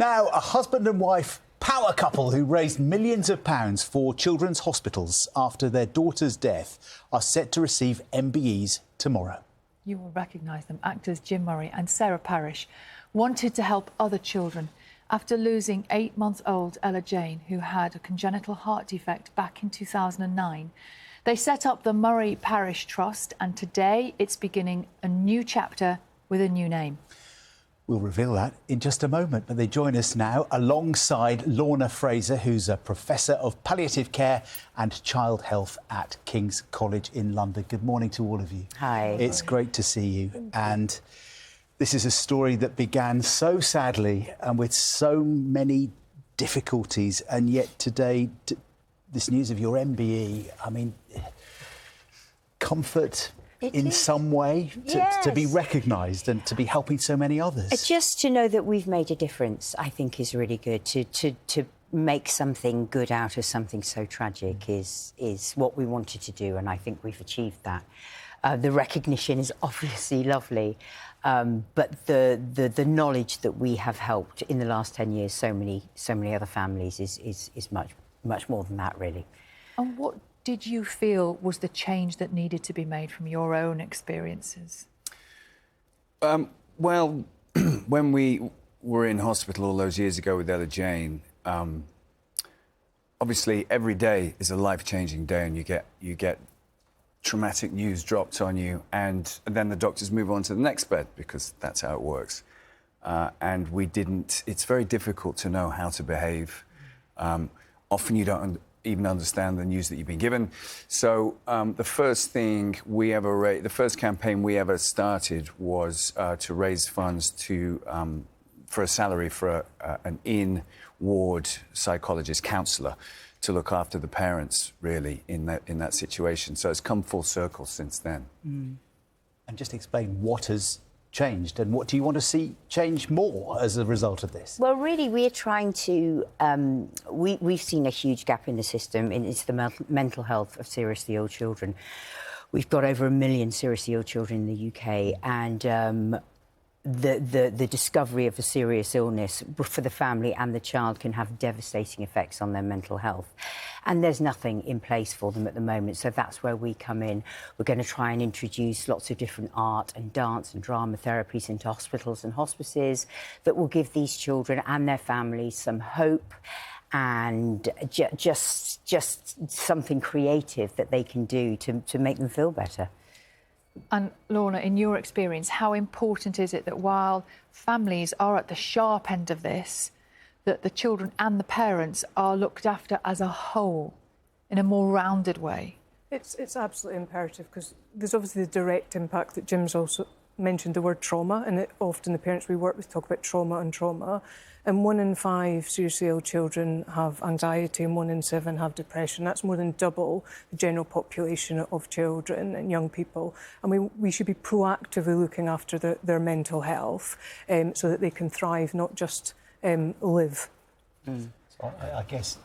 Now, a husband and wife power couple who raised millions of pounds for children's hospitals after their daughter's death are set to receive MBEs tomorrow. You will recognise them. Actors Jim Murray and Murray Parish wanted to help other children after losing 8-month-old Ella Jane, who had a congenital heart defect back in 2009. They set up the Murray Parish Trust, and today it's beginning a new chapter with a new name. We'll reveal that in just a moment, but they join us now alongside Lorna Fraser, who's a Professor of Palliative Care and Child Health at King's College in London. Good morning to all of you. Hi. It's great to see you. And this is a story that began so sadly and with so many difficulties, and yet today, this news of your MBE, I mean, comfort in some way to be recognised and to be helping so many others. Just to know that we've made a difference, I think, is really good. To make something good out of something so tragic is what we wanted to do, and I think we've achieved that. The recognition is obviously lovely, but the knowledge that we have helped in the last 10 years so many other families is much more than that, really. And what did you feel was the change that needed to be made from your own experiences? Well, when we were in hospital all those years ago with Ella Jane, obviously every day is a life-changing day, and you get traumatic news dropped on you, and then the doctors move on to the next bed, because that's how it works. And we didn't. It's very difficult to know how to behave. Often you don't even understand the news that you've been given. So the first campaign we ever started was to raise funds for a salary for an in-ward psychologist, counsellor, to look after the parents, really, in that situation. So it's come full circle since then. And just explain what has changed and what do you want to see change more as a result of this? Well, really, we're trying to... we've seen a huge gap in the system, and it's the mental health of seriously ill children. We've got over 1 million seriously ill children in the UK, and the discovery of a serious illness for the family and the child can have devastating effects on their mental health. And there's nothing in place for them at the moment, so that's where we come in. We're going to try and introduce lots of different art and dance and drama therapies into hospitals and hospices that will give these children and their families some hope and just something creative that they can do to make them feel better. And Lorna, in your experience, how important is it that while families are at the sharp end of this, that the children and the parents are looked after as a whole in a more rounded way? It's absolutely imperative, because there's obviously the direct impact that Jim's also mentioned, the word trauma, and often the parents we work with talk about trauma. And 1 in 5 seriously ill children have anxiety, and 1 in 7 have depression. That's more than double the general population of children and young people. And we should be proactively looking after their mental health so that they can thrive, not just live. So I guess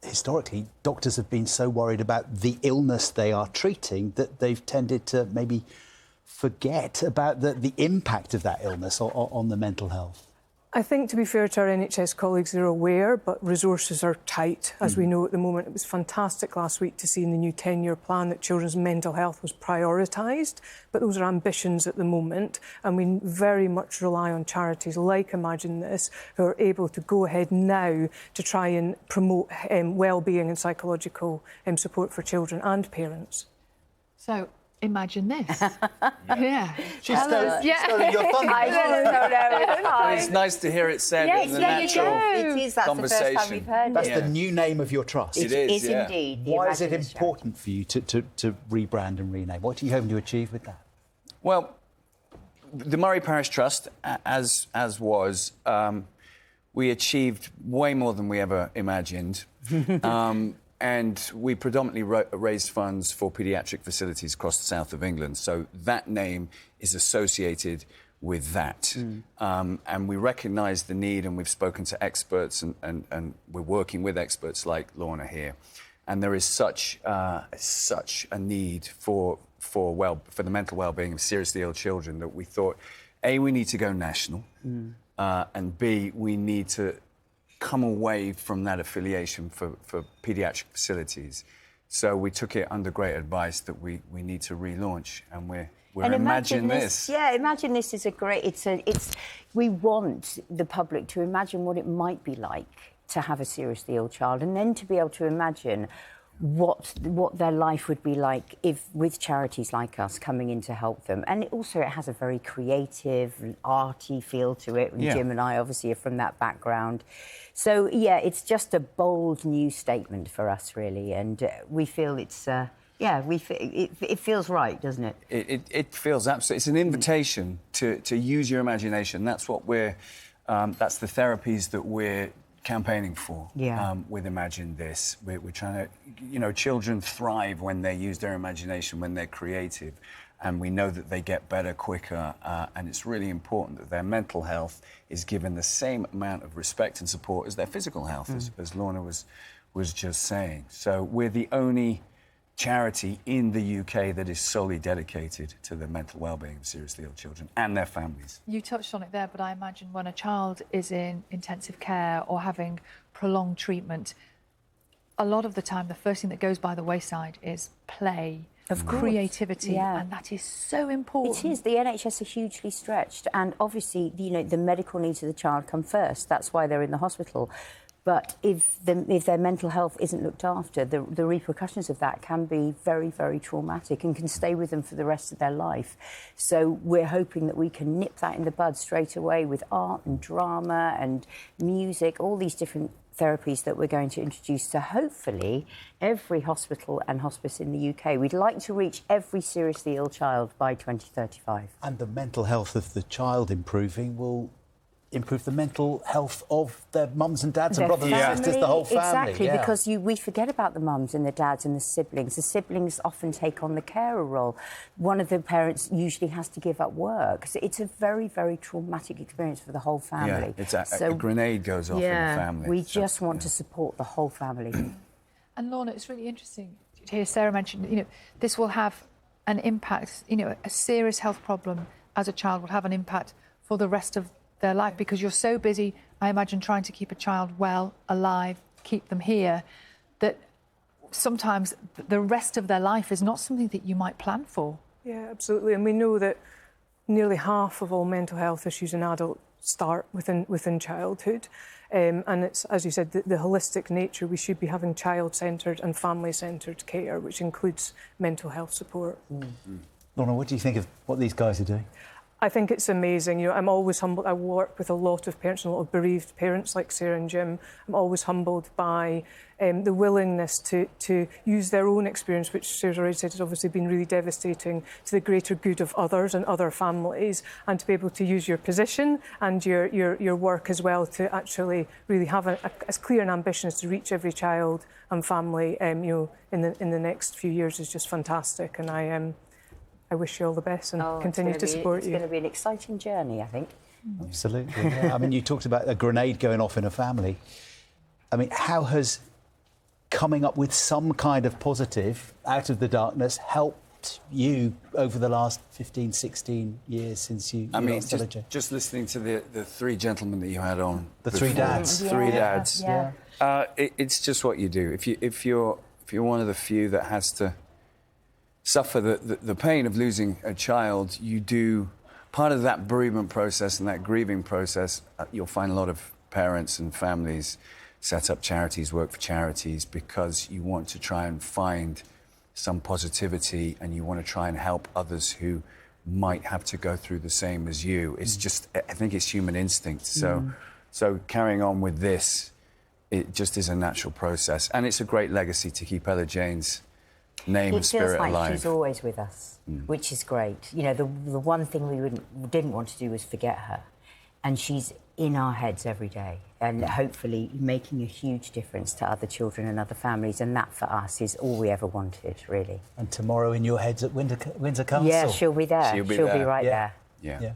historically doctors have been so worried about the illness they are treating that they've tended to maybe forget about the impact of that illness on the mental health. I think, to be fair to our NHS colleagues, they're aware, but resources are tight, as we know at the moment. It was fantastic last week to see in the new 10-year plan that children's mental health was prioritised, but those are ambitions at the moment, and we very much rely on charities like Imagine This, who are able to go ahead now to try and promote well-being and psychological support for children and parents. So, Imagine This. Yeah. She's stolen your thunder. It's nice to hear it said in the natural It is. That's conversation. the first time we've heard That's it. the new name of your trust. It is, yeah. Indeed. Why is it important for you to rebrand and rename? What are you hoping to achieve with that? Well, the Murray Parish Trust, as was, we achieved way more than we ever imagined. And we predominantly raised funds for paediatric facilities across the south of England. So that name is associated with that. And we recognise the need, and we've spoken to experts, and we're working with experts like Lorna here. And there is such a need for the mental well-being of seriously ill children that we thought, A, we need to go national. and B, we need to come away from that affiliation for paediatric facilities. So we took it under great advice that we need to relaunch, and we're Imagine This. Yeah, Imagine This is a great. We want the public to imagine what it might be like to have a seriously ill child, and then to be able to imagine what their life would be like if with charities like us coming in to help them. And it has a very creative, arty feel to it. And Jim and I obviously are from that background. So, yeah, it's just a bold new statement for us, really. And we feel it's... it feels right, doesn't it? It feels absolutely... It's an invitation to use your imagination. That's what that's the therapies that we're campaigning for with Imagine This. We're trying to... children thrive when they use their imagination, when they're creative. And we know that they get better quicker. And it's really important that their mental health is given the same amount of respect and support as their physical health, as Lorna was just saying. So we're the only charity in the UK that is solely dedicated to the mental well-being of seriously ill children and their families. You touched on it there, but I imagine when a child is in intensive care or having prolonged treatment, a lot of the time the first thing that goes by the wayside is play, creativity, and that is so important. It is. The NHS are hugely stretched, and obviously, the medical needs of the child come first. That's why they're in the hospital. But if their mental health isn't looked after, the repercussions of that can be very, very traumatic and can stay with them for the rest of their life. So we're hoping that we can nip that in the bud straight away with art and drama and music, all these different therapies that we're going to introduce to hopefully every hospital and hospice in the UK. We'd like to reach every seriously ill child by 2035. And the mental health of the child improving will improve the mental health of their mums and dads and brothers and sisters, the whole family. Exactly, because we forget about the mums and the dads and the siblings. The siblings often take on the carer role. One of the parents usually has to give up work. So it's a very, very traumatic experience for the whole family. Yeah, it's a grenade goes off in the family. We just want to support the whole family. And Lorna, it's really interesting to hear Sarah mention, this will have an impact, a serious health problem as a child will have an impact for the rest of their life, because you're so busy, I imagine, trying to keep a child well, alive, keep them here, that sometimes the rest of their life is not something that you might plan for. Yeah, absolutely. And we know that nearly half of all mental health issues in adults start within childhood. And it's, as you said, the holistic nature. We should be having child-centred and family-centred care, which includes mental health support. Lorna, what do you think of what these guys are doing? I think it's amazing. I'm always humbled. I work with a lot of parents and a lot of bereaved parents like Sarah and Jim. I'm always humbled by the willingness to use their own experience, which Sarah's already said has obviously been really devastating, to the greater good of others and other families, and to be able to use your position and your work as well to actually really have as clear an ambition as to reach every child and family in the next few years is just fantastic. And I wish you all the best and continue to support you. It's going to be an exciting journey, I think. Absolutely. Yeah. I mean, you talked about a grenade going off in a family. I mean, how has coming up with some kind of positive out of the darkness helped you over the last 15, 16 years since you lost LJ? Just listening to the three gentlemen that you had on. The three dads. Three dads. Yeah. It's just what you do. If you're one of the few that has to suffer the pain of losing a child, you do part of that bereavement process and that grieving process. You'll find a lot of parents and families set up charities, work for charities, because you want to try and find some positivity and you want to try and help others who might have to go through the same as you. It's just, I think it's human instinct. So carrying on with this, it just is a natural process. And it's a great legacy to keep Ella Jane's name and spirit alive. It feels like she's always with us, which is great. The one thing we didn't want to do was forget her. And she's in our heads every day and hopefully making a huge difference to other children and other families. And that, for us, is all we ever wanted, really. And tomorrow in your heads at Windsor Castle. Yeah, she'll be there. She'll be right there. Yeah.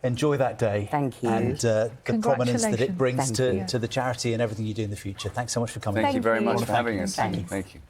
Enjoy that day. Thank you. And the prominence that it brings to the charity and everything you do in the future. Thanks so much for coming. Thank you very much for Thank having you. us. Thanks. Thank you.